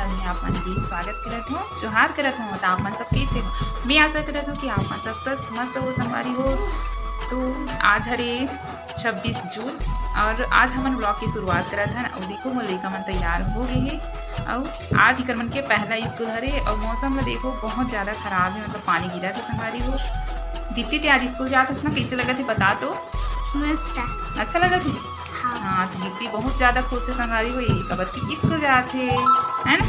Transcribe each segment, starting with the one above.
Channel में आप मन के स्वागत करत हूँ, जोहार करत हूँ। तो आप मन सब कैसे हो? मैं आशा करत हूँ कि आप मन सब स्वस्थ मस्त हो, संगवारी हो। तो आज हरे 26 जून और आज हमन ब्लॉग की शुरुआत करत हन। और देखो मोर लइका मन तैयार हो गए हे और आज इकर मन के पहला स्कूल हरे। और मौसम ला देखो बहुत ज़्यादा खराब है, मतलब पानी गिरा था संगवारी हो। दीप्ति ते आज स्कूल जात हस ना, कैसे लगा थे बता तो? मस्त अच्छा लगा थी? हाँ, तो दीप्ति बहुत ज़्यादा खुश है संगवारी हुई कबर की स्कूल जाते है ना।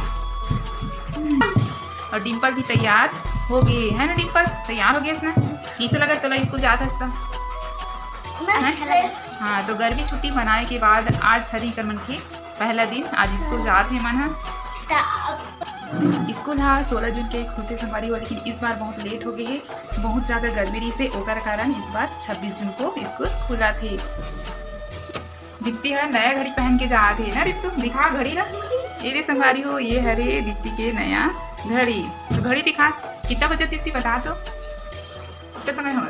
और डिम्पल भी तैयार हो गई है ना। डिम्पल तैयार हो गई ना, कैसे लगा चला स्कूल जाता हस? हाँ, तो गर्मी छुट्टी मनाए के बाद आज हरी कर मन के पहला दिन आज स्कूल जाते हैं मन। स्कूल हाँ 16 जून के खुलते संगवारी हो, लेकिन इस बार बहुत लेट हो गए है। बहुत ज़्यादा गर्मी रही से ओकर कारण इस बार 26 जून को स्कूल खुला थे। दीप्ति है नया घड़ी पहन के जा थे ना। दीप्तु दिखा घड़ी ना, ये रे संगवारी हो, ये हरे दीप्ति के नया घड़ी। तो घड़ी दिखा कितना बजे दीप्ति बता तो कितना समय होगा?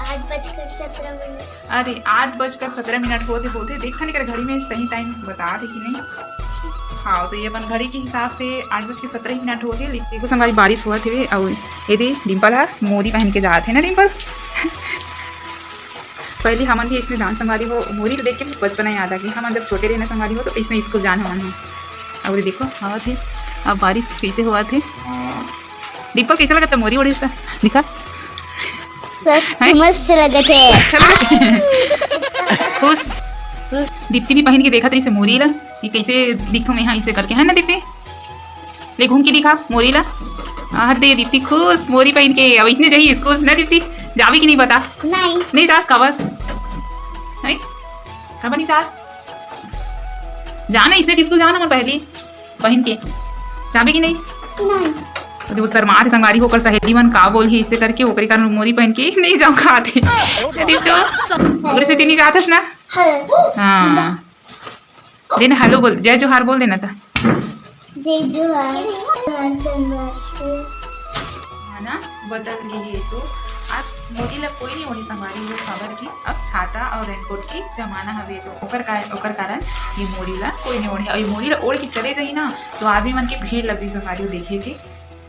8:17 अरे 8:17 होते देखा नहीं कर घड़ी में सही टाइम बता थे कि नहीं। हाँ, तो ये अपन घड़ी के हिसाब से 8:17 हो गए। देखो संगवारी बारिश हुआ थे और ये दे डिम्पल है मोदी पहन के जा थे ना। डिम्पल पहले हमन भी इसमें जान संगवारी हो, मोरी तो देख के बचपना याद आ गई। हम जब छोटे रहे ना संगवारी हो तो इसमें स्कूल जान हमन हो। और देखो हवा थे, अब बारिश कैसे हुआ थे। डिम्पल कैसा लगा था मोरी ओढ़ी सा दिखा? मस्त लगे थे। अच्छा लगा खुश। दीप्ति भी पहन के देखा था इसे मोरी ला, ये कैसे दिखो मैं यहाँ इसे करके है ना। दीप्ति ले घूम के दिखा मोरी ला। दे दीप्ति खुश मोरी पहन के। अब इसने जाइए स्कूल ना। दीप्ति जावी कि नहीं बता? नहीं जास कबर नहीं कबर नहीं जास जाना इसने स्कूल जाना मन पहले पहन के जावे कि नहीं? तो वो शर्मा थे संगवारी होकर सहेली मन का बोल ही इसे करके ओकरे कारण मोरी पहन के नहीं जाऊँ खाते ओकरे से नहीं जातस ना। हाँ देना हेलो बोल, जय जोहार बोल देना था। जय जोहार ना बदल गई है। तो अब मोदी ला कोई नहीं ओढ़ी संगवारी हो खबर की। अब छाता और रेनकोट की जमाना हवे, तो ओकर कारण ये मोड़ी ला कोई नहीं ओढ़े। और ये मोड़ी ला ओढ़ के चले जाई ना तो आदमी मन के भीड़ लग गई संगवारी हो देखे के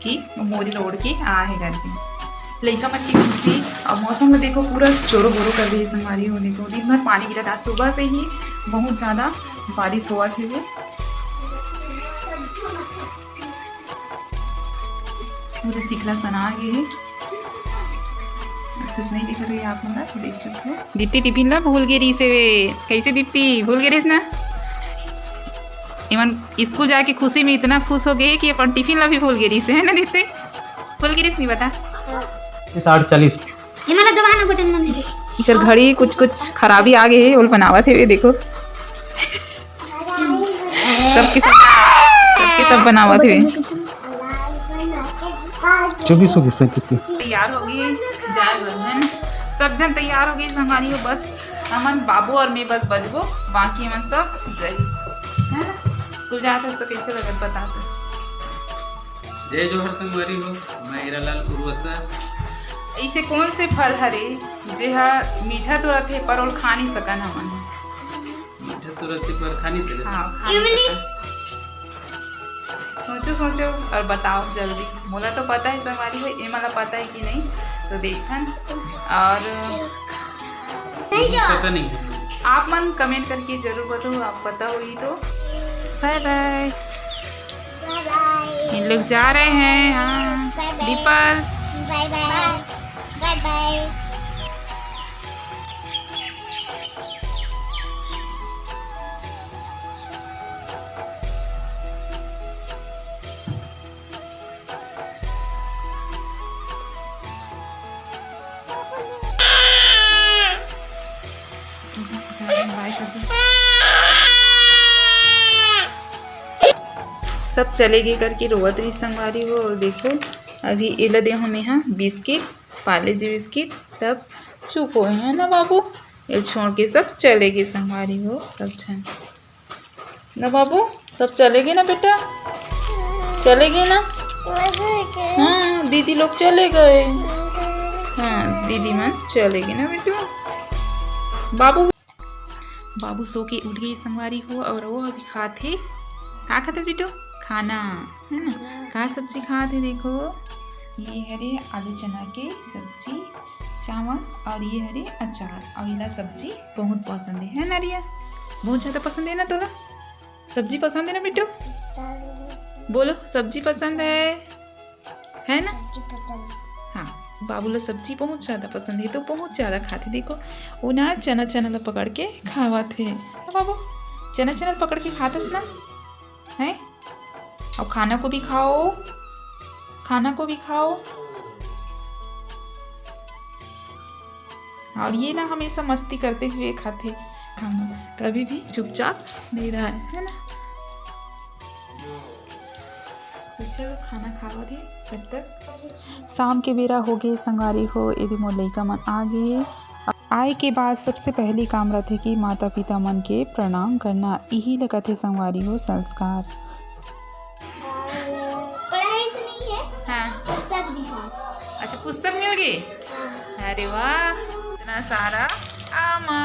कि मोड़ी ला ओढ़ के आ है करके। लइका मन की खुशी और मौसम में देखो पूरा चोरो बोरो कर दी संगवारी हो। देखो दिन भर पानी गिरा था, सुबह से ही बहुत ज़्यादा बारिश हुआ थे। वो पूरा चिखला सना गए है। अच्छे से नहीं दिख रही आप ना, देख सकते हो। दीप्ति टिफिन ला भूल गई से वे कैसे दीप्ति भूल गई ना। इवन स्कूल जाके खुशी में इतना खुश हो गए कि अपन टिफिन ला भी भूल गई से है ना। दीप्ति भूल गई नहीं बता? 8:40 हमारा दबाना बटन मन दे। इधर घड़ी कुछ खराबी आ गई है, ओल बनावा थे वे देखो सबके सब बनावा थे वे। 24 की तैयार हो गई जाए बहन, सब जन तैयार हो गई संगवारी हो। बस हमन बाबू और मैं बस बजबो, बाकी हमन सब गई है ना। तू जाता तो कैसे लगत बता तो? जय जोहर संगवारी हो, मैं हीरालाल उर्वसा। ऐसे कौन से फल हरे जेहा मीठा तो रहते पर और खा नहीं सकन हमन? मीठा तो रहते पर खा नहीं सकते। हाँ खा नहीं सकन। सोचो और बताओ जल्दी। मोला तो पता है संगवारी हो, ये मला पता है कि नहीं तो देखन। और पता नहीं है, आप मन कमेंट करके जरूर बताओ आप पता हुई तो। Bye bye. इन लोग जा रहे हैं। हाँ Deepal bye bye bye bye. सब चले गए करके रोवत रही संगवारी हो। देखो अभी इला दे हम यहाँ बिस्किट पाले जी बिस्किट तब चुप हो है ना बाबू। ये छोड़ के सब चले गए संगवारी हो सब छन ना बाबू। सब चले गए ना बेटा, चले गए ना। हाँ दीदी लोग चले गए। हाँ दीदी मन चले गए ना बेटू। बाबू सो के उठ गई संगवारी हो। और वो अभी खाते का खाते बेटू खाना है ना। का सब्जी खात है देखो, ये हरे आलू चना के सब्जी चावल और ये हरे अचार और इला सब्जी बहुत पसंद है ना रिया? बहुत ज़्यादा पसंद है ना तोला? सब्जी पसंद है ना बिट्टू? बोलो सब्जी पसंद है ना? हाँ बाबू ला सब्जी बहुत ज़्यादा पसंद है तो बहुत ज़्यादा खाते। देखो वो ना चना चना ला पकड़ के खावत है बाबू, चना चना पकड़ के खातस ना है। और खाना को भी खाओ, खाना को भी खाओ। और ये ना हमेशा मस्ती करते हुए खाते खाना, कभी भी चुपचाप नहीं रहा है ना। तो चलो खाना खावा थे तब तक शाम के बेरा हो गए संगवारी हो। यदि मोर लइका मन आ गए, आए के बाद सबसे पहले काम रहते कि माता पिता मन के प्रणाम करना, यही लगते संगवारी हो संस्कार। पढ़ाई तो नहीं है, हाँ पुस्तक भी साथ। अच्छा पुस्तक मिल गई, अरे वाह इतना सारा आमा।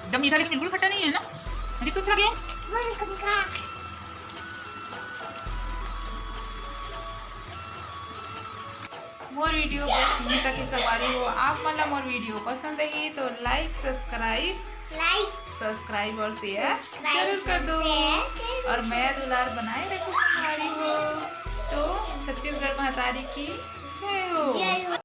एकदम मीठा लेकिन बिल्कुल खट्टा नहीं है ना। अरे कुछ आ गया मोर वीडियो बस यहीं तक ही सवारी हो। आप मतलब मोर वीडियो पसंद आई तो लाइक सब्सक्राइब और शेयर जरूर कर दो और मैं दुलार बनाए रखो सवारी हो। तो छत्तीसगढ़ महातारी की जय हो।